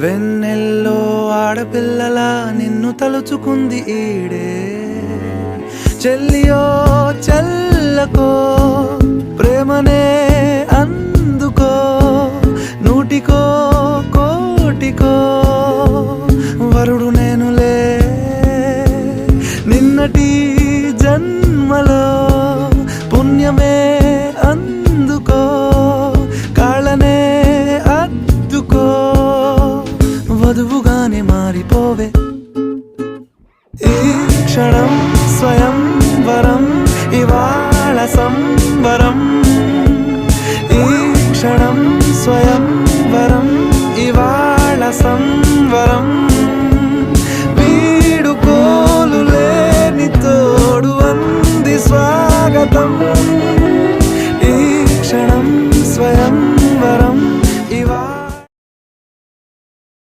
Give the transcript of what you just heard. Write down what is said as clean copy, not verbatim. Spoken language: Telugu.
వెన్నెల్లో ఆడపిల్లలా నిన్ను తలుచుకుంది ఈడే చెల్లియో చల్లకో ప్రేమనే అందుకో నూటికో కోటికో వరుడు నేనులే నిన్నటి జన్మలో పుణ్యమే అందుకో కాళ్ళనే అద్దుకో వధువుగానే మారిపోవే ఈ క్షణం స్వయం